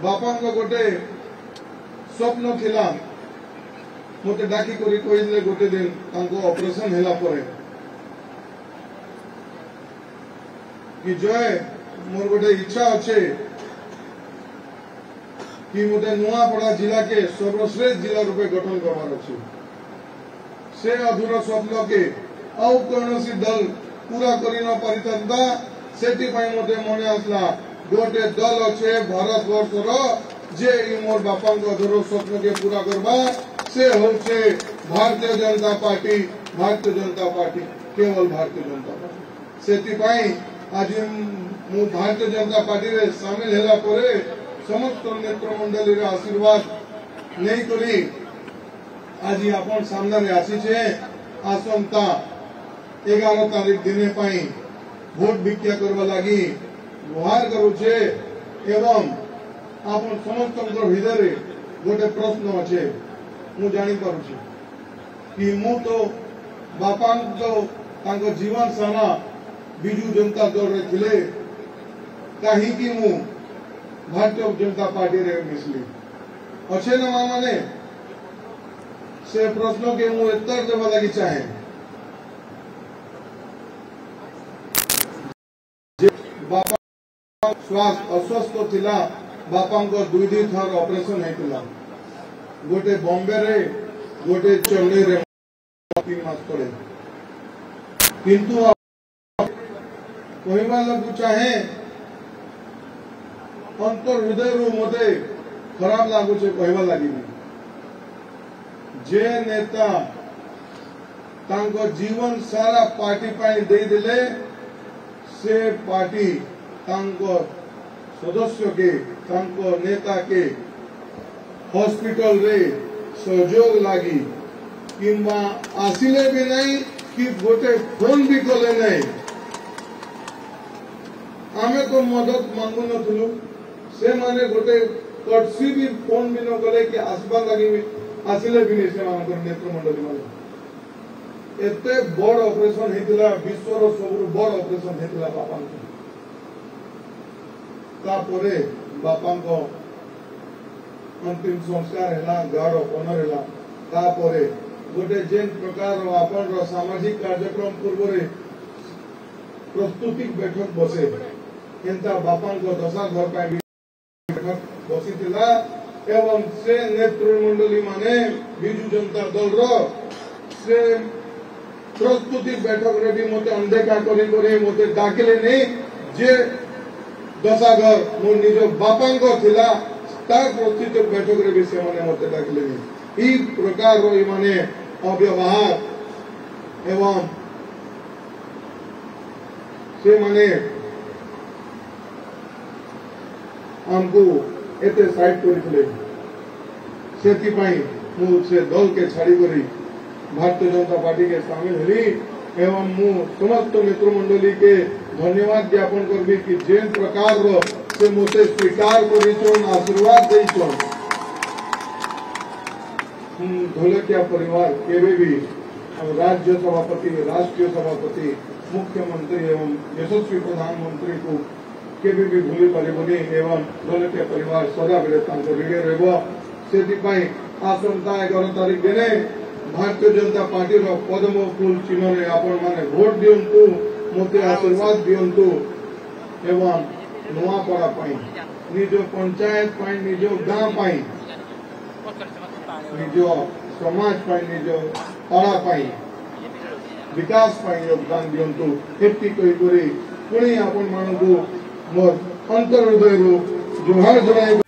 बापा गोटे स्वप्न थिला मते डाकी करी कहिले गोटे दिन तांको ऑपरेशन हैला परे कि जय मोर गोटे इच्छा अच्छे कि मते नुआपड़ा जिला के सर्वश्रेष्ठ जिला रूपे गठन करवार अच्छे से अधूरा स्वप्न के आउ कौनसी दल पूरा करी न पारिता सेठी मते मन आसला गोटे दल अच्छे भारत वर्ष जे मोर बापा अधूरा स्वप्न के पूरा करवा से होचे भारतीय जनता पार्टी केवल भारतीय जनता पार्टी सेठी आज मु भारतीय जनता पार्टी रे शामिल हैला परे समस्त नेत्रमंडली रे आशीर्वाद नहीं करी आज आपण सामने रे आसी छे आसंता 11 तारीख दिने पाई भोट भिक्षा करवा लगी गुहार करू छे एवं आपण समस्त हृदय रे गोटे प्रश्न अच्छे मु जानी पारू छे कि मु तो बापा तो जीवन सारा बिजू जनता दल रे थिले कहीं मु भारतीय जनता पार्टी रे मिसली अच्छे ना माने से प्रश्न के मु उत्तर देवा लगी चाहे बापा स्वास्थ्य अस्वस्थ थिला बापा को 2 थर ऑपरेशन हेतिला गोटे बॉम्बे रे गोटे चेन्नई रे 3 मास पड़े किंतु कहवा लगू चाहे अंतर हृदय रू मते खराब लगुचे कहवा लगी जे नेता तांको जीवन सारा पार्टी पाई दे दिले से पार्टी तांको सदस्य के तांको नेता के हॉस्पिटल रे सहयोग लगी किंबा आसिले भी नहीं कि गोटे फोन भी कले नहीं आमे तो मदद मांगु नथुलु से माने गोटे कटसी भी फोन भी न कले कि आसबा लगी आसिले भी नहीं से मानकर नेत्रमंडली माने एते बड़ ऑपरेशन हेतिला विश्वर सबरु बड़ ऑपरेशन हेतिला बापा तापरे बापा को अंतिम संस्कार हैला गार्ड ऑफ ऑनर हैला तापरे गोटे जेन प्रकार आपण सामाजिक कार्यक्रम पूर्व रे प्रस्तुति बैठक बसे केनता बापा को दशा घर पाई बैठक बसी थिला एवं से नेत्रमंडली माने बिजू जनता दल रो से प्रस्तुति बैठक रे भी मते अनदेखा करी मते डाकिले नहीं जे दशा घर मोर निज बापा को थिला तार प्रस्तुति बैठक रे भी से माने मते डाकिले नहीं ई प्रकार रो माने अव्यवहार एवं से माने हमको एते साइड करथिले सेति पाई मु से दल के छाड़ी करी भारतीय जनता पार्टी के शामिल हली एवं मु समस्त नेत्रमंडली के धन्यवाद ज्ञापन करबी कि जेन प्रकार रो से मुते स्वीकार करिछन आशीर्वाद दैछन धोलकिया परिवार केवे भी राज्य सभापति राष्ट्रीय सभापति मुख्यमंत्री एवं यशस्वी प्रधानमंत्री को केवे भी भूली पारिबनी एवं धोलकिया परिवार सदा बेले तांको ऋणी रहबो सेति पई आसंता 11 तारीख दिने भारतीय जनता पार्टी रो पद्म फूल चिन्ह रे आपण माने वोट दियंतु मते आशीर्वाद दियंतु एवं नुआपड़ा पई निज पंचायत पई निज गांव पई निज समाज पई निज पाड़ा पई विकास पई योगदान दियंतु एति कहि करी पुणी आपण मानकु मोर अंतर हृदय रो जुहार जणाई।